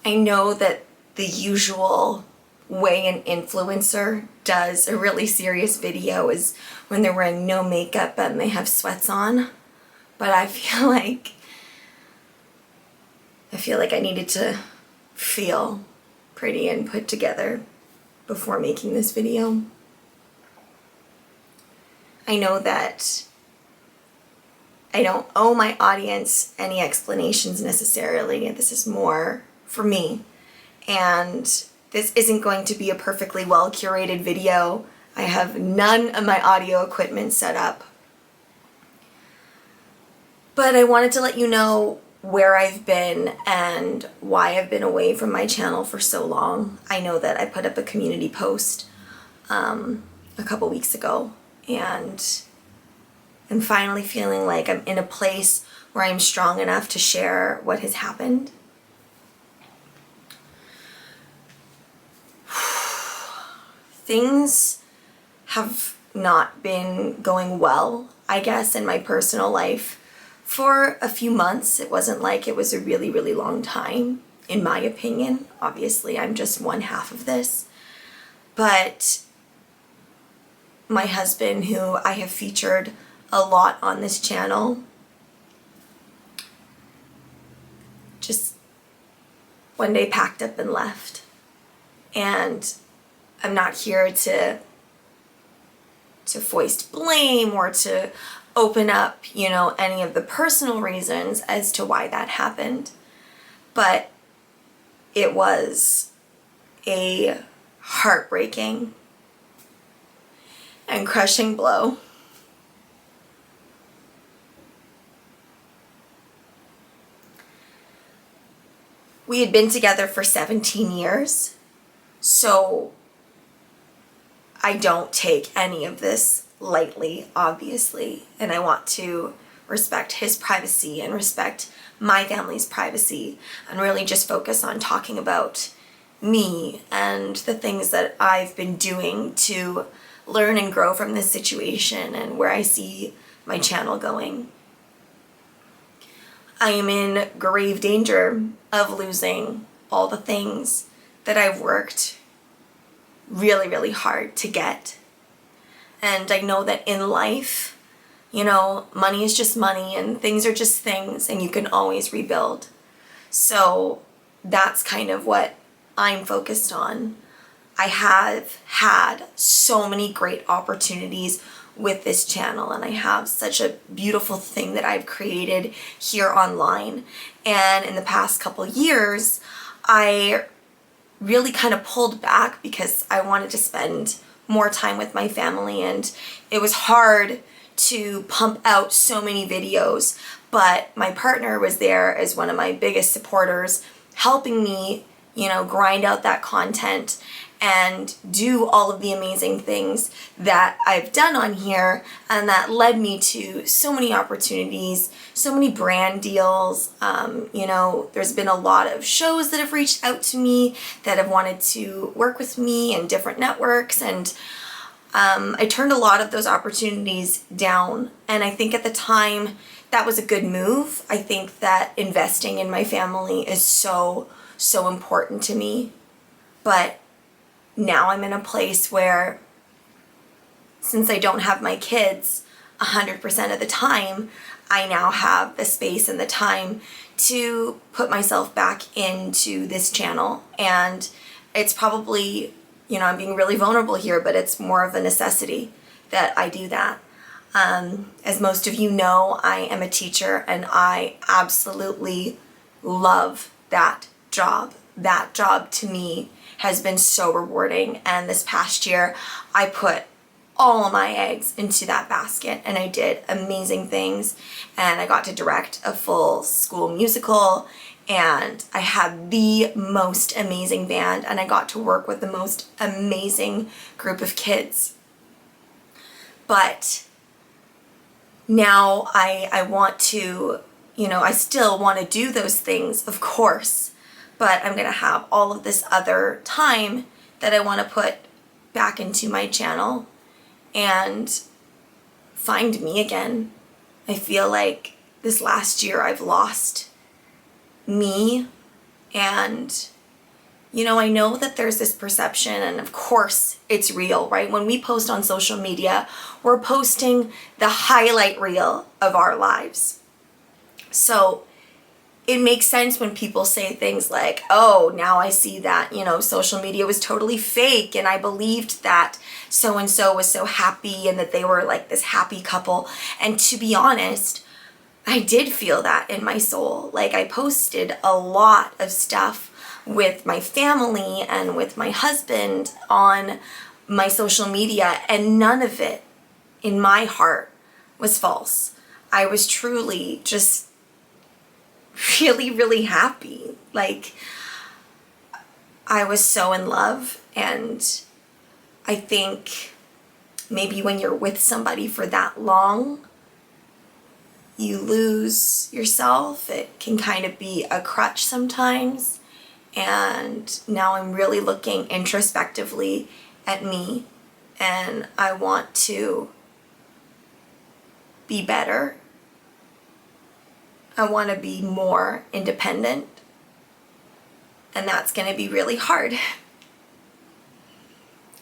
I know that the usual way an influencer does a really serious video is when they're wearing no makeup and they have sweats on, but I feel like I needed to feel pretty and put together before making this video. I know that I don't owe my audience any explanations necessarily. This is more for me. And this isn't going to be a perfectly well curated video. I have none of my audio equipment set up. But I wanted to let you know where I've been and why I've been away from my channel for so long. I know that I put up a community post a couple weeks ago, and I'm finally feeling like I'm in a place where I'm strong enough to share what has happened. Things have not been going well, I guess, in my personal life for a few months. It wasn't like it was a really, really long time, in my opinion. Obviously, I'm just one half of this. But my husband, who I have featured a lot on this channel, just one day packed up and left. And I'm not here to foist blame or to open up, any of the personal reasons as to why that happened. But it was a heartbreaking and crushing blow. We had been together for 17 years, so I don't take any of this lightly, obviously, and I want to respect his privacy and respect my family's privacy and really just focus on talking about me and the things that I've been doing to learn and grow from this situation and where I see my channel going. I am in grave danger of losing all the things that I've worked really, really hard to get. And I know that in life, money is just money and things are just things and you can always rebuild. So that's kind of what I'm focused on. I have had so many great opportunities with this channel, and I have such a beautiful thing that I've created here online. And in the past couple years, I really kind of pulled back because I wanted to spend more time with my family, and it was hard to pump out so many videos, but my partner was there as one of my biggest supporters, helping me, grind out that content and do all of the amazing things that I've done on here, and that led me to so many opportunities, so many brand deals. There's been a lot of shows that have reached out to me that have wanted to work with me and different networks, and I turned a lot of those opportunities down, and I think at the time that was a good move. I think that investing in my family is so, so important to me, but now I'm in a place where, since I don't have my kids 100% of the time, I now have the space and the time to put myself back into this channel. And it's probably, I'm being really vulnerable here, but it's more of a necessity that I do that. As most of you know, I am a teacher and I absolutely love that job. That job to me has been so rewarding, and this past year I put all of my eggs into that basket and I did amazing things, and I got to direct a full school musical, and I had the most amazing band, and I got to work with the most amazing group of kids. But now I want to, I still want to do those things, of course, but I'm going to have all of this other time that I want to put back into my channel and find me again. I feel like this last year I've lost me, and I know that there's this perception, and of course it's real, right? When we post on social media, we're posting the highlight reel of our lives. So it makes sense when people say things like, oh, now I see that, social media was totally fake, and I believed that so-and-so was so happy and that they were like this happy couple. And to be honest, I did feel that in my soul. Like, I posted a lot of stuff with my family and with my husband on my social media, and none of it in my heart was false. I was truly just really, really happy. Like, I was so in love. And I think maybe when you're with somebody for that long, you lose yourself. It can kind of be a crutch sometimes. And now I'm really looking introspectively at me, and I want to be better. I want to be more independent, and that's going to be really hard.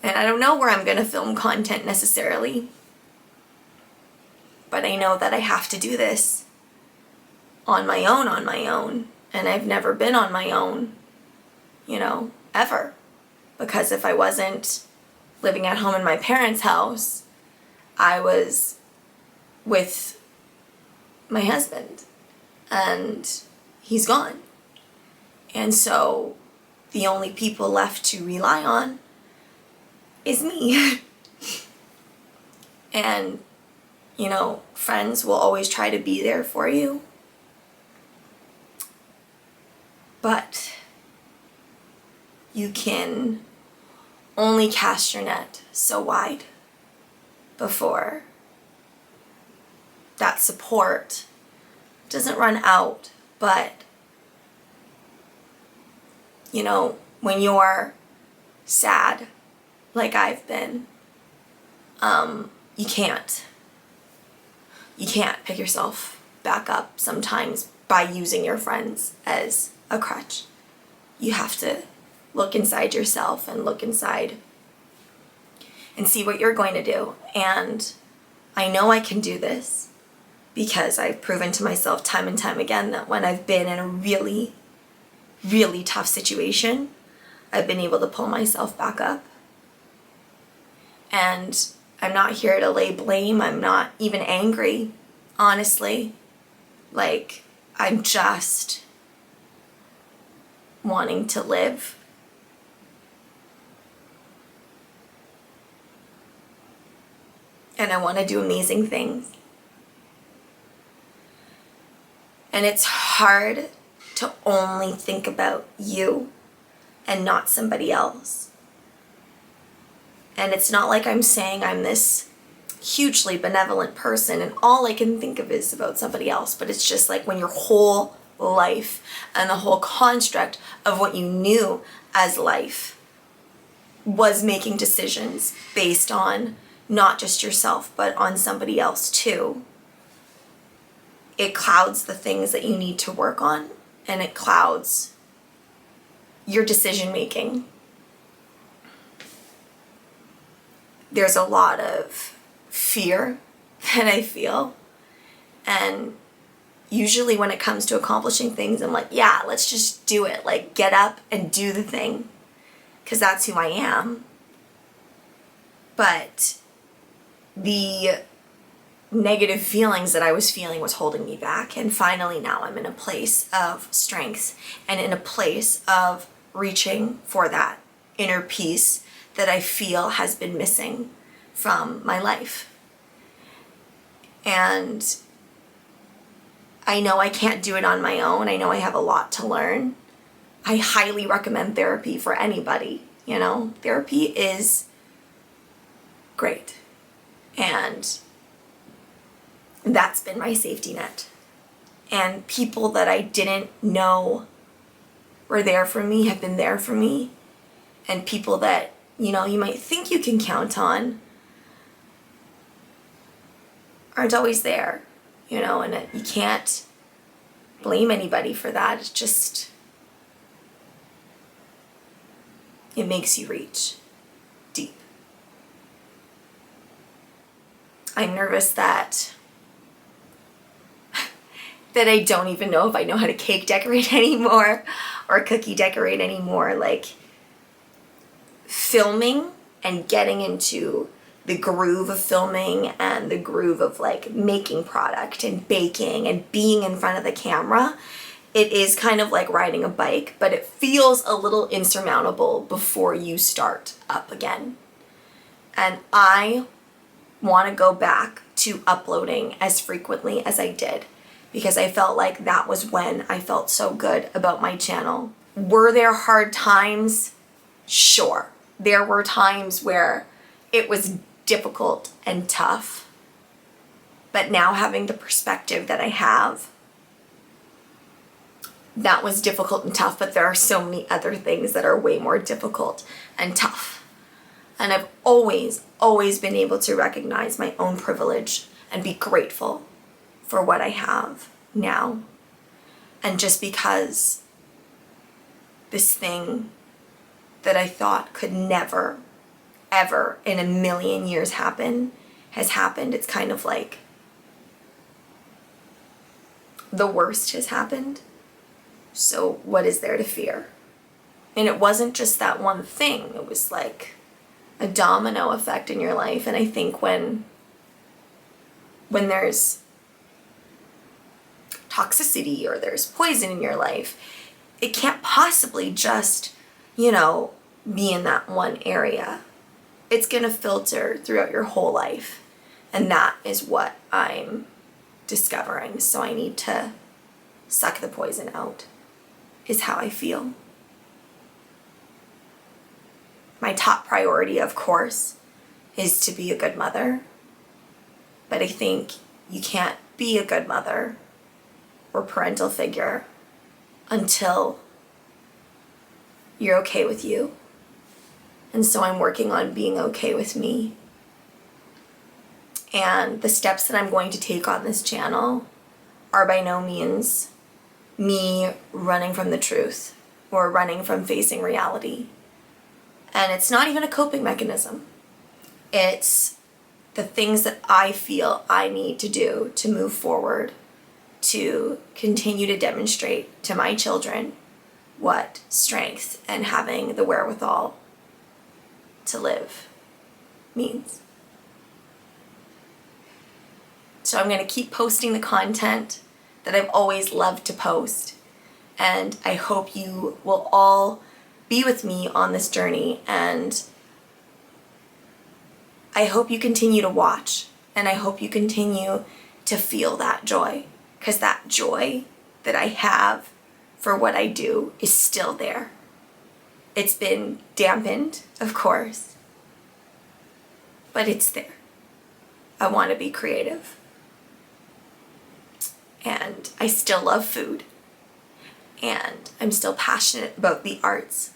And I don't know where I'm going to film content necessarily, but I know that I have to do this on my own, and I've never been on my own, ever. Because if I wasn't living at home in my parents' house, I was with my husband, and he's gone. And so the only people left to rely on is me. And, friends will always try to be there for you. But you can only cast your net so wide before that support doesn't run out. But, when you're sad, like I've been, you can't pick yourself back up sometimes by using your friends as a crutch. You have to look inside yourself and look inside and see what you're going to do. And I know I can do this because I've proven to myself time and time again that when I've been in a really, really tough situation, I've been able to pull myself back up. And I'm not here to lay blame. I'm not even angry, honestly. Like, I'm just wanting to live. And I want to do amazing things. And it's hard to only think about you and not somebody else. And it's not like I'm saying I'm this hugely benevolent person and all I can think of is about somebody else. But it's just like when your whole life and the whole construct of what you knew as life was making decisions based on not just yourself, but on somebody else too. It clouds the things that you need to work on, and it clouds your decision making. There's a lot of fear that I feel, and usually when it comes to accomplishing things, I'm like, yeah, let's just do it. Like, get up and do the thing, because that's who I am. But the negative feelings that I was feeling was holding me back, and finally now I'm in a place of strength and in a place of reaching for that inner peace that I feel has been missing from my life. And I know I can't do it on my own. I know I have a lot to learn. I highly recommend therapy for anybody. Therapy is great. And that's been my safety net. And people that I didn't know were there for me have been there for me. And people that, you might think you can count on aren't always there, and you can't blame anybody for that. It's just, it makes you reach deep. I'm nervous that I don't even know if I know how to cake decorate anymore or cookie decorate anymore. Like, filming and getting into the groove of filming and the groove of like making product and baking and being in front of the camera, it is kind of like riding a bike, but it feels a little insurmountable before you start up again. And I want to go back to uploading as frequently as I did, because I felt like that was when I felt so good about my channel. Were there hard times? Sure. There were times where it was difficult and tough. But now having the perspective that I have, that was difficult and tough, but there are so many other things that are way more difficult and tough. And I've always been able to recognize my own privilege and be grateful for what I have now. And just because this thing that I thought could never, ever in a million years happen has happened, it's kind of like the worst has happened. So what is there to fear? And it wasn't just that one thing. It was like a domino effect in your life. And I think when there's toxicity or there's poison in your life, it can't possibly just, be in that one area. It's gonna filter throughout your whole life. And that is what I'm discovering. So I need to suck the poison out, is how I feel. My top priority, of course, is to be a good mother. But I think you can't be a good mother or parental figure until you're okay with you. And so I'm working on being okay with me. And the steps that I'm going to take on this channel are by no means me running from the truth or running from facing reality. And it's not even a coping mechanism. It's the things that I feel I need to do to move forward, to continue to demonstrate to my children what strength and having the wherewithal to live means. So I'm going to keep posting the content that I've always loved to post. And I hope you will all be with me on this journey. And I hope you continue to watch. And I hope you continue to feel that joy. Because that joy that I have for what I do is still there. It's been dampened, of course. But it's there. I want to be creative. And I still love food. And I'm still passionate about the arts.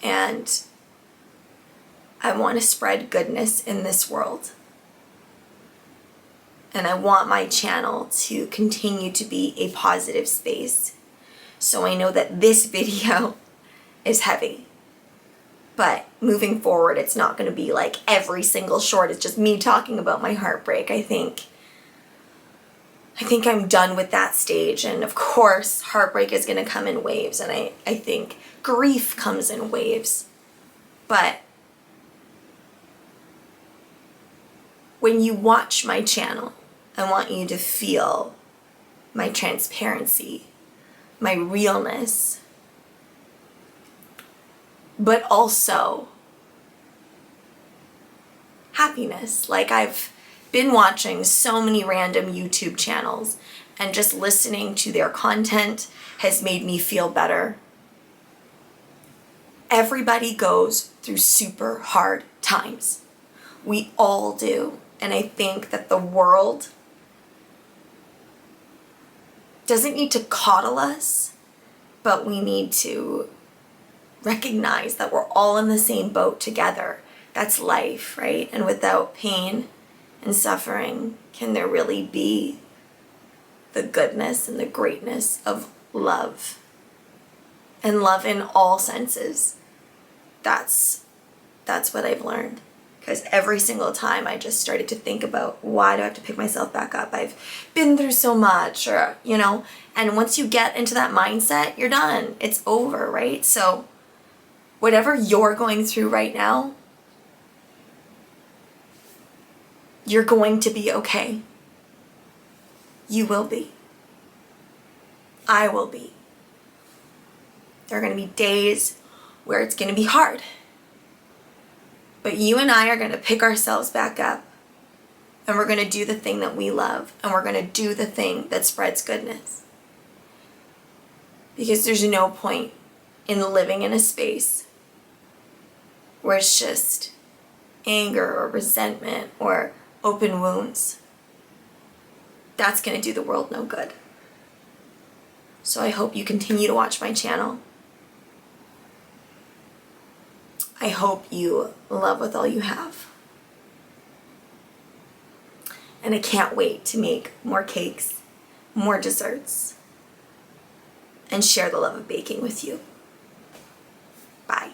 And I want to spread goodness in this world. And I want my channel to continue to be a positive space. So I know that this video is heavy. But moving forward, it's not going to be like every single short is just me talking about my heartbreak. I think I'm done with that stage. And of course, heartbreak is going to come in waves. And I think grief comes in waves. But when you watch my channel, I want you to feel my transparency, my realness, but also happiness. Like, I've been watching so many random YouTube channels, and just listening to their content has made me feel better. Everybody goes through super hard times. We all do. And I think that the world doesn't need to coddle us, but we need to recognize that we're all in the same boat together. That's life, right? And without pain and suffering, can there really be the goodness and the greatness of love. And love in all senses. That's what I've learned. Because every single time I just started to think about, why do I have to pick myself back up? I've been through so much, or, and once you get into that mindset, you're done. It's over, right? So whatever you're going through right now, you're going to be okay. You will be. I will be. There are going to be days where it's going to be hard. But you and I are going to pick ourselves back up, and we're going to do the thing that we love, and we're going to do the thing that spreads goodness. Because there's no point in living in a space where it's just anger or resentment or open wounds. That's going to do the world no good. So I hope you continue to watch my channel. I hope you love with all you have. And I can't wait to make more cakes, more desserts, and share the love of baking with you. Bye.